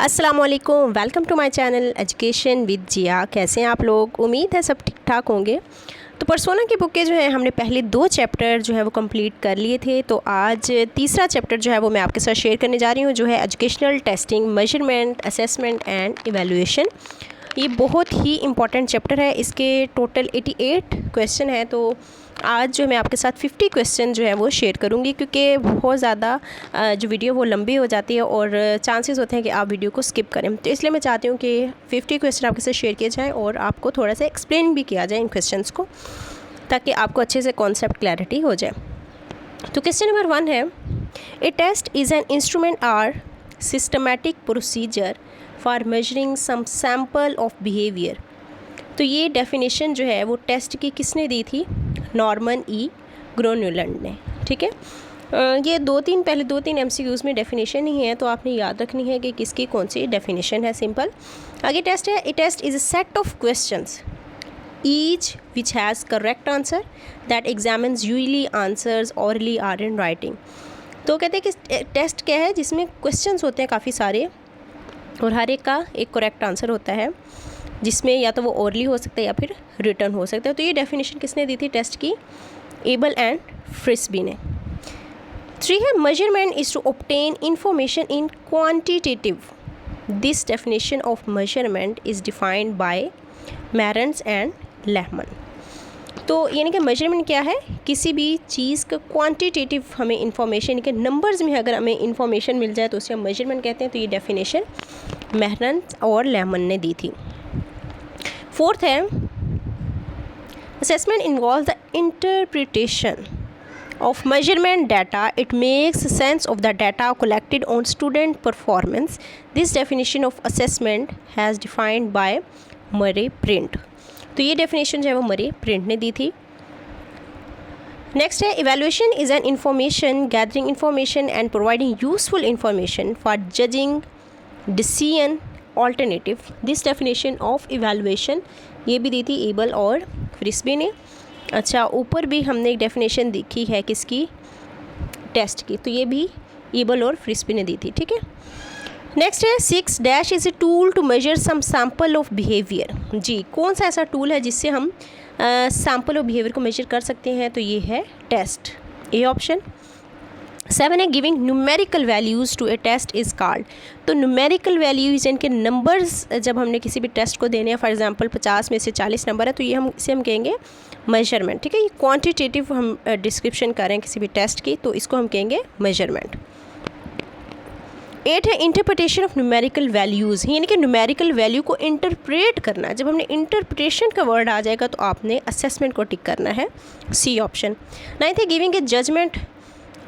अस्सलाम वालेकुम, welcome to my channel education with Zia. कैसे हैं आप लोग? उम्मीद है सब ठीक ठाक होंगे। तो परसोना की बुक के जो है हमने पहले 2 चैप्टर जो है वो कंप्लीट कर लिए थे। तो आज तीसरा चैप्टर जो है वो मैं आपके साथ शेयर करने जा रही हूँ, जो है educational testing, measurement, assessment and evaluation. ये बहुत ही इम्पॉर्टेंट चैप्टर है। इसके टोटल 88 क्वेश्चन है। तो आज जो मैं आपके साथ 50 क्वेश्चन जो है वो शेयर करूंगी, क्योंकि बहुत ज़्यादा जो वीडियो वो लंबी हो जाती है और चांसेस होते हैं कि आप वीडियो को स्किप करें। तो इसलिए मैं चाहती हूँ कि 50 क्वेश्चन आपके साथ शेयर किए जाएँ और आपको थोड़ा सा एक्सप्लेन भी किया जाए इन क्वेश्चंस को, ताकि आपको अच्छे से कॉन्सेप्ट क्लैरिटी हो जाए। तो क्वेश्चन नंबर 1 है, a test is an instrument or systematic procedure for measuring some sample of behaviour. तो ये डेफिनेशन जो है वो टेस्ट की किसने दी थी? नॉर्मन ई ग्रोन्यूलैंड ने। ठीक है, ये पहले दो तीन MCQs में डेफिनेशन ही है, तो आपने याद रखनी है कि किसकी कौन सी डेफिनेशन है। सिंपल। आगे टेस्ट है, a test is a set of questions each which has correct answer that examinees usually answers orally or in writing. तो कहते हैं कि टेस्ट क्या है जिसमें क्वेश्चंस होते हैं काफ़ी सारे और हर एक का एक करेक्ट आंसर होता है, जिसमें या तो वो ओरली हो सकता है या फिर रिटर्न हो सकता है। तो ये डेफिनेशन किसने दी थी टेस्ट की? एबल एंड फ्रिस्बी ने। 3 है, measurement is to obtain information in quantitative. This definition of measurement is defined by Mehrens and Lehmann. तो यानी कि मेजरमेंट क्या है? किसी भी चीज़ का क्वांटिटेटिव हमें इंफॉर्मेशन के नंबर्स में अगर हमें इंफॉर्मेशन मिल जाए तो उसे हम मेजरमेंट कहते हैं। तो ये डेफिनेशन मैरन्स और लेहमन ने दी थी। 4th है, assessment involves the interpretation of measurement data. It makes sense of the data collected on student performance. This definition of assessment has defined by Murray Print. तो ये definition जो है वो Murray Print ने दी थी। Next है, evaluation is an information gathering information and providing useful information for judging decision alternative. This definition of evaluation ये भी दी थी एबल और फ्रिस्बी ने। अच्छा, ऊपर भी हमने एक डेफिनेशन देखी है किसकी? टेस्ट की। तो ये भी एबल और फ्रिस्बी ने दी थी। ठीक है। नेक्स्ट है, 6 dash is a tool to measure some sample of behaviour. जी, कौन सा ऐसा टूल है जिससे हम सैम्पल ऑफ बिहेवियर को मेजर कर सकते हैं? तो ये है टेस्ट, ए ऑप्शन। 7 है, giving numerical values to a test is called. तो न्यूमेरिकल वैल्यूज़ इनके नंबर्स जब हमने किसी भी टेस्ट को देने हैं, फॉर एग्जांपल 50 में से 40 नंबर है, तो ये हम कहेंगे मेजरमेंट। ठीक है, ये क्वांटिटेटिव हम डिस्क्रिप्शन करें किसी भी टेस्ट की, तो इसको हम कहेंगे मेजरमेंट। 8 है, इंटरप्रिटेशन ऑफ न्यूमेरिकल वैल्यूज़, यानी कि न्यूमेरिकल वैल्यू को इंटरप्रेट करना। जब हमने इंटरप्रिटेशन का वर्ड आ जाएगा तो आपने असेसमेंट को टिक करना है, सी ऑप्शन। 9th है, giving a judgement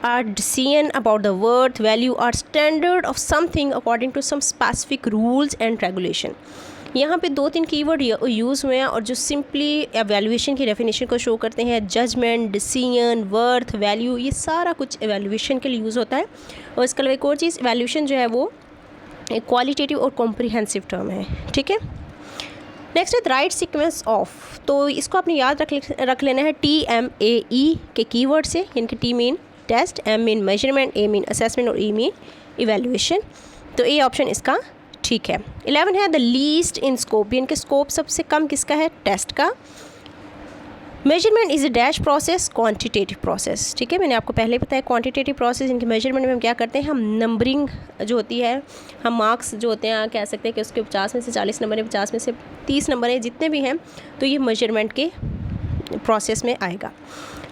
are decision about the worth, value or standard of something according to some specific rules and regulation। यहाँ पे 2-3 कीवर्ड यूज़ हुए हैं और जो सिंपली एवेल्यूएशन की डेफिनेशन को शो करते हैं। जजमेंट, डिसीजन, वर्थ, वैल्यू, ये सारा कुछ एवेल्यूएशन के लिए यूज़ होता है। और इसके अलावा एक और चीज़, एवेल्यूएशन जो है वो एक क्वालिटेटिव और कॉम्प्रिहेंसिव टर्म है। ठीक है। नेक्स्ट है, राइट सीक्वेंस ऑफ। तो इसको आपने याद रख लेना है TMAE के कीवर्ड से, यानी कि T mean test, M mean measurement, A mean assessment और E मीन इवैल्यूएशन। तो ए ऑप्शन इसका ठीक है। 11 है, द लीस्ट इन स्कोप, यानी कि स्कोप सबसे कम किसका है? टेस्ट का। Measurement is a dash process, quantitative process. ठीक है, मैंने आपको पहले बताया क्वांटिटेटिव प्रोसेस। इनके मेजरमेंट में हम क्या करते हैं? हम नंबरिंग जो होती है, हम मार्क्स जो होते हैं कह सकते हैं कि उसके 50 में से 40 नंबर है, 50 में से 30 नंबर है, जितने भी हैं, तो ये मेजरमेंट के प्रोसेस में आएगा।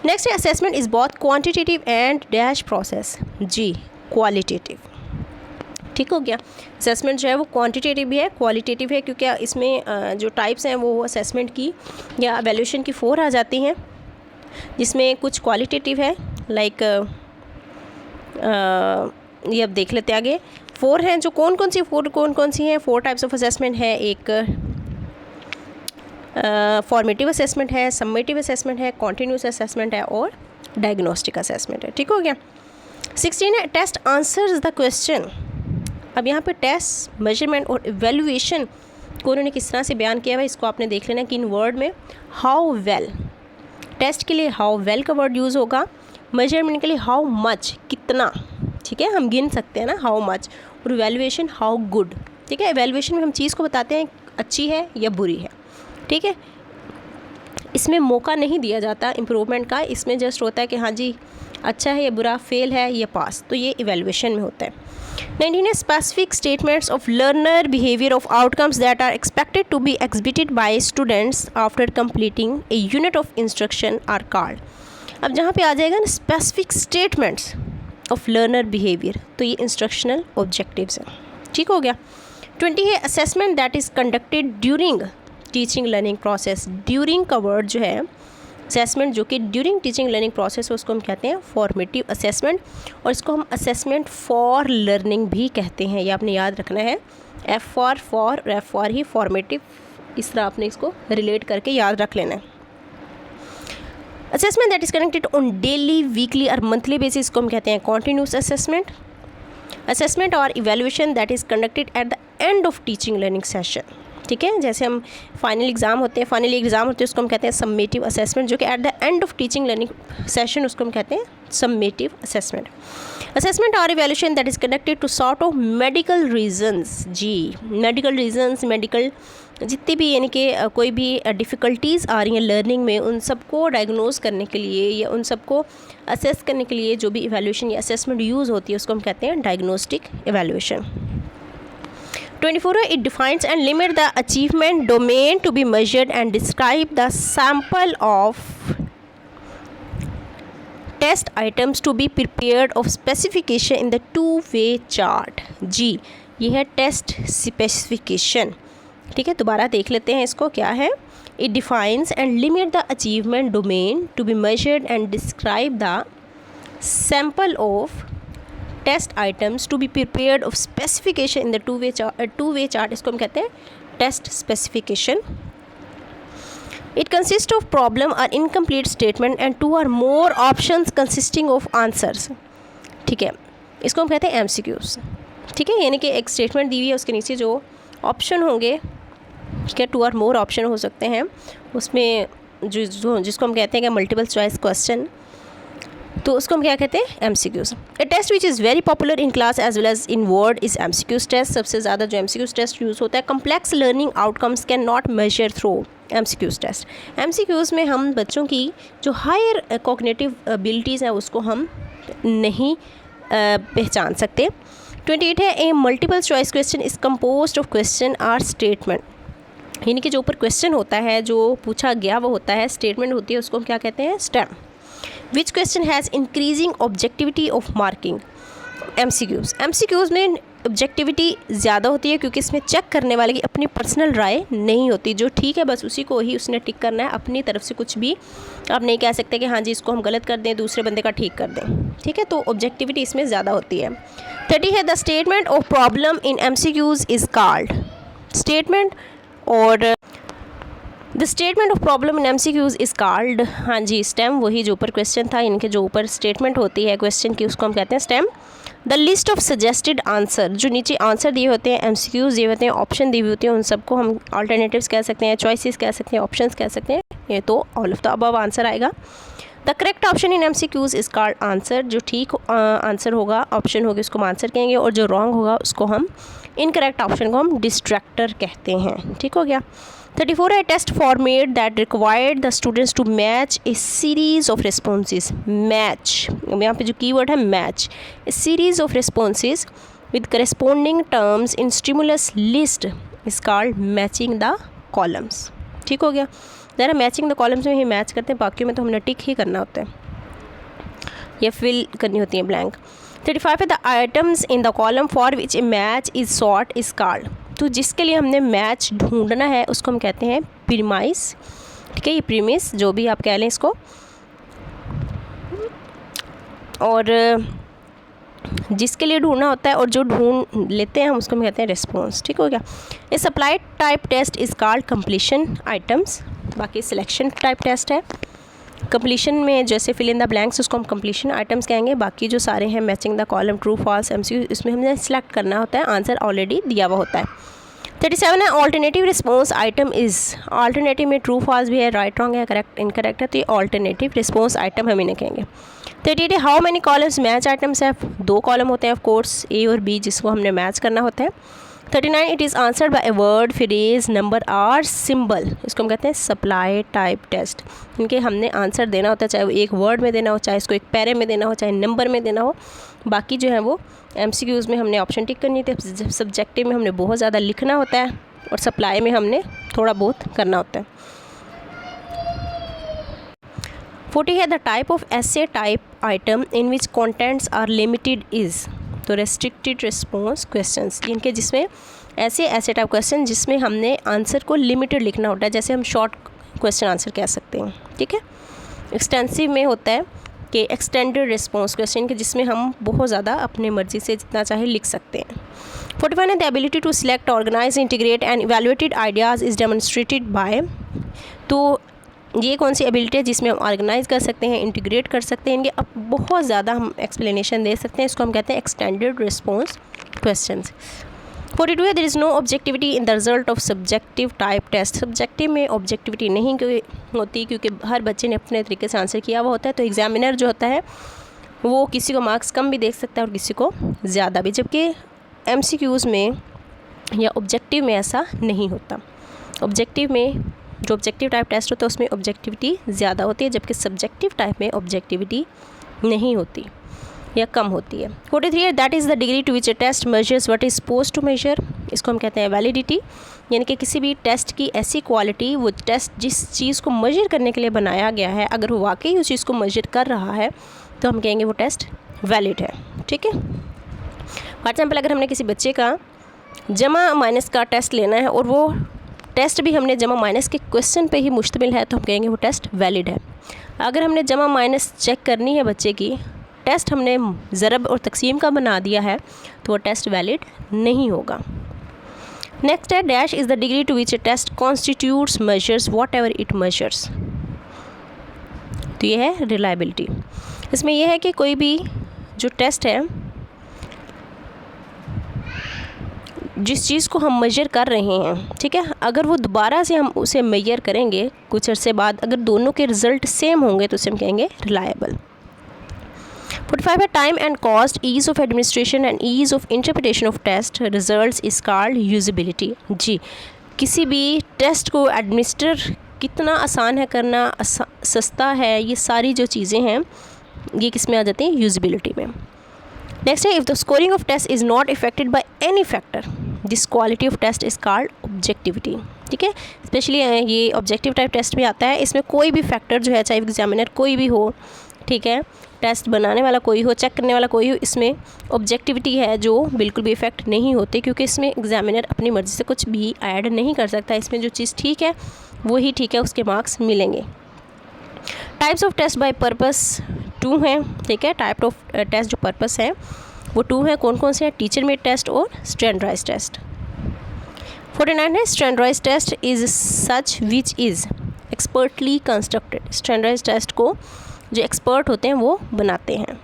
नेक्स्ट है, assessment is both quantitative and dash process. जी, क्वालिटेटिव। ठीक हो गया। असेसमेंट जो है वो क्वांटिटेटिव भी है, क्वालिटेटिव है, क्योंकि इसमें जो टाइप्स हैं वो असेसमेंट की या एवेल्यूएशन की 4 आ जाती हैं, जिसमें कुछ क्वालिटेटिव है, लाइक ये अब देख लेते आगे। 4 हैं जो कौन कौन सी हैं? 4 टाइप्स ऑफ असेसमेंट है। एक फॉर्मेटिव असेसमेंट है, सम्मेटिव असेसमेंट है, कॉन्टीन्यूस असेसमेंट है और डायग्नोस्टिक असेसमेंट है। ठीक हो गया। 16 है, टेस्ट आंसर्स द क्वेश्चन। अब यहाँ पे टेस्ट, मेजरमेंट और इवैल्यूएशन को उन्होंने किस तरह से बयान किया है, इसको आपने देख लेना कि इन वर्ड में हाउ वेल। टेस्ट के लिए हाउ वेल का वर्ड यूज़ होगा, मेजरमेंट के लिए हाउ मच, कितना। ठीक है, हम गिन सकते हैं ना हाउ मच, और इवैल्यूएशन हाउ गुड। ठीक है, इवैल्यूएशन में हम चीज़ को बताते हैं अच्छी है या बुरी है। ठीक है, इसमें मौका नहीं दिया जाता इम्प्रूवमेंट का, इसमें जस्ट होता है कि हाँ जी अच्छा है या बुरा, फेल है या पास, तो ये इवैल्यूएशन में होता है। 19 specific statements of learner behaviour of outcomes that are expected to be exhibited by students after completing a unit of instruction are called. अब जहाँ पे आ जाएगा ना specific statements of learner behaviour, तो ये इंस्ट्रक्शनल ऑब्जेक्टिव्स हैं। ठीक हो गया। 20 है assessment that is conducted during teaching learning process. During का वर्ड जो है असेसमेंट, जो कि ड्यूरिंग टीचिंग लर्निंग प्रोसेस, उसको हम कहते हैं फॉर्मेटिव असेसमेंट, और इसको हम असेसमेंट फॉर लर्निंग भी कहते हैं। ये आपने याद रखना है, F for F for he formative, इस तरह आपने इसको रिलेट करके याद रख लेना है। Assessment that is conducted on daily, weekly और मंथली बेसिस को हम कहते हैं कॉन्टीन्यूस असेसमेंट। असेसमेंट और evaluation that is conducted at the end of teaching learning session. ठीक है, जैसे हम फाइनल एग्ज़ाम होते हैं उसको हम कहते हैं सम्मेटिव असेसमेंट, जो कि at the end of teaching learning session उसको हम कहते हैं सम्मेटिव असेसमेंट। असेसमेंट और evaluation that is conducted to sort of medical reasons. जी, मेडिकल रीजंस, मेडिकल जितनी भी यानी कि कोई भी डिफ़िकल्टीज़ आ रही हैं लर्निंग में, उन सबको डायग्नोज करने के लिए या उन सबको असेस करने के लिए जो भी इवैल्यूएशन या असेसमेंट यूज़ होती है उसको हम कहते हैं diagnostic evaluation. 24 it defines and limit the achievement domain to be measured and describe the sample of test items to be prepared of specification in the two-way chart। जी, ये है test specification. ठीक है, दोबारा देख लेते हैं इसको क्या है। It defines and limit the achievement domain to be measured and describe the sample of test items to be prepared of specification in the two way chart, इसको हम कहते हैं test specification. It consist of problem और incomplete statement and 2 or more options consisting of answers. ठीक है, इसको हम कहते हैं एमसीक्यूज। ठीक है, यानी कि एक स्टेटमेंट दी हुई है, उसके नीचे जो ऑप्शन होंगे, ठीक है, 2 or more ऑप्शन हो सकते हैं उसमें, जिसको हम कहते हैं कि मल्टीपल चॉइस क्वेश्चन, तो उसको हम क्या कहते हैं MCQs. A test which is very popular in class as well as in word is MCQs test. सबसे ज़्यादा जो एमसीक्यूज टेस्ट यूज़ होता है। Complex learning outcomes can not measure through MCQs test. MCQs में हम बच्चों की जो हायर कॉग्निटिव एबिलिटीज़ हैं उसको हम नहीं पहचान सकते। 28 है a multiple choice question is composed of question or statement, यानी कि जो ऊपर क्वेश्चन होता है, जो पूछा गया वो होता है, स्टेटमेंट होती है, उसको हम क्या कहते हैं stem. Which question has increasing objectivity of marking? MCQs। MCQs में ऑब्जेक्टिविटी ज़्यादा होती है क्योंकि इसमें चेक करने वाले की अपनी पर्सनल राय नहीं होती, जो ठीक है बस उसी को ही उसने टिक करना है, अपनी तरफ से कुछ भी आप नहीं कह सकते कि हाँ जी इसको हम गलत कर दें, दूसरे बंदे का ठीक कर दें। ठीक है, तो ऑब्जेक्टिविटी इसमें ज़्यादा होती है। 30 है the statement of problem in MCQs is called statement, और the statement of problem in MCQs is called, हाँ जी स्टेम, वही जो ऊपर क्वेश्चन था, इनके जो ऊपर स्टेटमेंट होती है क्वेश्चन की उसको हम कहते हैं stem. The list of suggested answer, जो नीचे आंसर दिए होते हैं, MCQs दिए होते हैं, ऑप्शन दी हुई होती हैं, उन सबको हम अल्टरनेटिव्स कह सकते हैं, चॉइसेस कह सकते हैं, ऑप्शंस कह सकते हैं, ये तो all of the above answer आएगा। The correct option in MCQs is called answer, जो ठीक आंसर होगा, ऑप्शन होगी, उसको हम आंसर कहेंगे, और जो रॉन्ग होगा उसको हम इनकरेक्ट ऑप्शन को हम डिस्ट्रैक्टर कहते हैं। ठीक हो गया। 34 है test format that required the students to match a series of responses. Match, यहाँ पे जो कीवर्ड है match, a series of responses with corresponding terms in stimulus list is called matching the columns. ठीक हो गया। ज़रा मैचिंग द कॉलम्स में ही match करते हैं, बाकियों में तो हमने टिक ही करना होता है या फिल करनी होती है ब्लैंक। 35 है the items in the column for which A match is sought is called, तो जिसके लिए हमने मैच ढूंढना है उसको हम कहते हैं प्रीमाइस। ठीक है, ये प्रीमिस जो भी आप कह लें इसको, और जिसके लिए ढूंढना होता है और जो ढूंढ लेते हैं हम उसको हम कहते हैं रिस्पॉन्स। ठीक हो गया। A supply type test is called completion items, बाकी सिलेक्शन टाइप टेस्ट है। कंप्लीशन में जैसे फिल इन द ब्लैंक्स उसको हम कंप्लीशन आइटम्स कहेंगे, बाकी जो सारे हैं matching the column, true false, MCQ, इसमें हमने सेलेक्ट करना होता है, आंसर ऑलरेडी दिया हुआ होता है। 37 है alternative response item is, alternative में ट्रू फॉल्स भी है, राइट रॉन्ग है, करेक्ट इनकरेक्ट है, तो ये ऑल्टरनेटिव रिस्पॉन्स आइटम हम इन्हें कहेंगे। 38 how many columns match items है, 2 कॉलम होते हैं ऑफ कोर्स, ए और बी, जिसको हमने मैच करना होता है। 39 it is answered by a word, phrase, number or symbol, इसको हम कहते हैं सप्लाई टाइप टेस्ट। इनके हमने आंसर देना होता है, चाहे वो एक वर्ड में देना हो, चाहे इसको एक पैरे में देना हो, चाहे नंबर में देना हो। बाकी जो है वो MCQs में हमने ऑप्शन टिक करनी थी, सब्जेक्टिव में हमने बहुत ज़्यादा लिखना होता है और सप्लाई में हमने थोड़ा बहुत करना होता है। 40 है the type of essay type item in which contents are limited is, तो रेस्ट्रिक्टेड रिस्पॉन्स क्वेश्चंस, इनके जिसमें ऐसे टाइप क्वेश्चन जिसमें हमने आंसर को लिमिटेड लिखना होता है, जैसे हम शॉर्ट क्वेश्चन आंसर कह सकते हैं, ठीक है। एक्सटेंसिव में होता है कि एक्सटेंडेड रिस्पॉन्स क्वेश्चन के जिसमें हम बहुत ज़्यादा अपने मर्ज़ी से जितना चाहे लिख सकते हैं। 41 है the ability to select, organise, integrate and evaluated ideas is demonstrated by, तो ये कौन सी एबिलिटी है जिसमें हम ऑर्गेनाइज कर सकते हैं, इंटीग्रेट कर सकते हैं, इनके अब बहुत ज़्यादा हम एक्सप्लेनेशन दे सकते हैं, इसको हम कहते हैं एक्सटेंडेड रिस्पॉन्स क्वेश्चंस। 42 है there is no objectivity in the result of subjective type test, subjective में ऑब्जेक्टिविटी नहीं होती क्योंकि हर बच्चे ने अपने तरीके से आंसर किया हुआ होता है, तो एग्जामिनर जो होता है वो किसी को मार्क्स कम भी देख सकता है और किसी को ज़्यादा भी, जबकि MCQs में या ऑब्जेक्टिव में ऐसा नहीं होता। ऑब्जेक्टिव में जो ऑब्जेक्टिव टाइप टेस्ट होता है उसमें ऑब्जेक्टिविटी ज़्यादा होती है, जबकि सब्जेक्टिव टाइप में ऑब्जेक्टिविटी नहीं होती या कम होती है। 43 है that is the degree to which a test measures what is suppose to measure, इसको हम कहते हैं वैलिडिटी, यानी कि किसी भी टेस्ट की ऐसी क्वालिटी, वो टेस्ट जिस चीज़ को मेजर करने के लिए बनाया गया है, अगर वो वाकई उस चीज़ को मेजर कर रहा है तो हम कहेंगे वो टेस्ट वैलिड है, ठीक है। फॉर एग्जाम्पल अगर हमने किसी बच्चे का जमा माइनस का टेस्ट लेना है और वो टेस्ट भी हमने जमा माइनस के क्वेश्चन पे ही मुश्तमिल है तो हम कहेंगे वो टेस्ट वैलिड है। अगर हमने जमा माइनस चेक करनी है बच्चे की, टेस्ट हमने ज़रब और तकसीम का बना दिया है तो वो टेस्ट वैलिड नहीं होगा। नेक्स्ट है dash is the degree to which a test constitutes measures whatever it measures, तो ये है रिलायबिलिटी। इसमें यह है कि कोई भी जो टेस्ट है, जिस चीज़ को हम मेजर कर रहे हैं, ठीक है, अगर वो दोबारा से हम उसे मेजर करेंगे कुछ अर्से बाद, अगर दोनों के रिज़ल्ट सेम होंगे तो उसे हम कहेंगे रिलायबल। 45 है time and cost, ease of administration and ease of interpretation of test results is called usability. जी, किसी भी टेस्ट को एडमिनिस्टर कितना आसान है करना, सस्ता है, ये सारी जो चीज़ें हैं ये किस में आ जाती हैं, यूजिबिलिटी में। नेक्स्ट है if the scoring of test is not affected by any factor this quality of test is called objectivity, ठीक है। स्पेशली ये ऑब्जेक्टिव टाइप टेस्ट भी आता है, इसमें कोई भी फैक्टर जो है, चाहे एग्जामिनर कोई भी हो, ठीक है, टेस्ट बनाने वाला कोई हो, चेक करने वाला कोई हो, इसमें ऑब्जेक्टिविटी है जो बिल्कुल भी इफेक्ट नहीं होती, क्योंकि इसमें एग्जामिनर अपनी मर्ज़ी से कुछ भी ऐड नहीं कर सकता। इसमें जो चीज़ ठीक है वो ही ठीक है, उसके मार्क्स मिलेंगे। Types of test by purpose 2 हैं, ठीक है। टाइप ऑफ टेस्ट जो पर्पस है वो 2 हैं, कौन कौन से हैं, टीचर मेड टेस्ट और स्टैंडर्डाइज टेस्ट। 49 है standardize test is such which is expertly constructed, standardize test को जो एक्सपर्ट होते हैं वो बनाते हैं।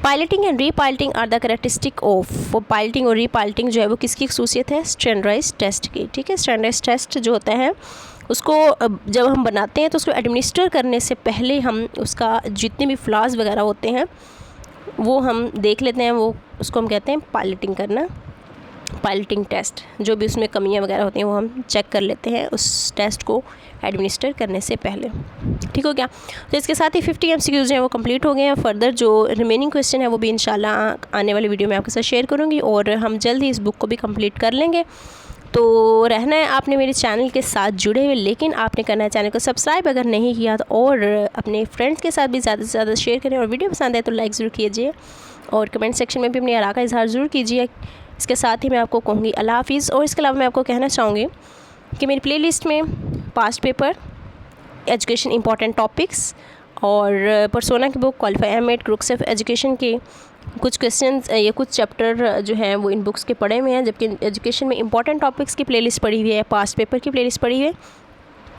Piloting and repiloting are the characteristic of, वो पायलटिंग और रीपायलटिंग जो है वो किसकी खसूसियत है, स्टैंडर्डाइज टेस्ट की, ठीक है। स्टैंडर्डाइज टेस्ट जो होता है उसको जब हम बनाते हैं तो उसको एडमिनिस्टर करने से पहले हम उसका जितने भी फ्लॉज वगैरह होते हैं वो हम देख लेते हैं, वो उसको हम कहते हैं पायलटिंग करना, पायलटिंग टेस्ट। जो भी उसमें कमियां वगैरह होती हैं वो हम चेक कर लेते हैं उस टेस्ट को एडमिनिस्टर करने से पहले, ठीक हो गया। तो इसके साथ ही 50 MCQs जो हैं वो कंप्लीट हो गए हैं। फर्दर जो रिमेनिंग क्वेश्चन है वो भी इंशाल्लाह आने वाली वीडियो में आपके साथ शेयर करूँगी और हम जल्द ही इस बुक को भी कंप्लीट कर लेंगे। तो रहना है आपने मेरे चैनल के साथ जुड़े हुए, लेकिन आपने करना है चैनल को सब्सक्राइब अगर नहीं किया तो, और अपने फ्रेंड्स के साथ भी ज़्यादा से ज़्यादा शेयर करें, और वीडियो पसंद है तो लाइक ज़रूर कीजिए और कमेंट सेक्शन में भी अपनी आरा का इजहार ज़रूर कीजिए। इसके साथ ही मैं आपको कहूँगी अल्लाह हाफिज़। और इसके अलावा मैं आपको कहना चाहूँगी कि मेरी प्लेलिस्ट में past paper, education important topics और परसोना की book, qualify MEd, crux of education के कुछ क्वेश्चंस या कुछ चैप्टर जो हैं वो इन बुक्स के पढ़े हुए हैं, जबकि एजुकेशन में इंपॉर्टेंट टॉपिक्स की प्लेलिस्ट पड़ी हुई है, पास्ट पेपर की प्लेलिस्ट पड़ी हुई है,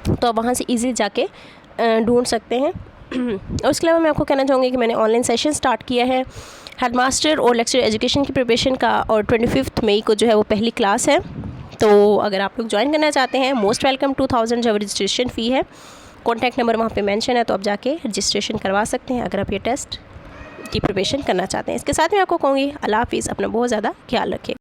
तो आप वहाँ से ईज़िली जाके ढूंढ सकते हैं। और उसके अलावा मैं आपको कहना चाहूँगी कि मैंने ऑनलाइन सेशन स्टार्ट किया है हेडमास्टर और लेक्चर एजुकेशन की प्रिपरेशन का, और 25 मई को जो है वो पहली क्लास है। तो अगर आप लोग ज्वाइन करना चाहते हैं, मोस्ट वेलकम, 2000 जो रजिस्ट्रेशन फ़ी है कॉन्टैक्ट नंबर वहाँ पे मेंशन है, तो आप जाके रजिस्ट्रेशन करवा सकते हैं अगर आप ये टेस्ट की प्रिपरेशन करना चाहते हैं। इसके साथ मैं आपको कहूँगी अल्लाह हाफ़िज़, अपना बहुत ज़्यादा ख्याल रखें।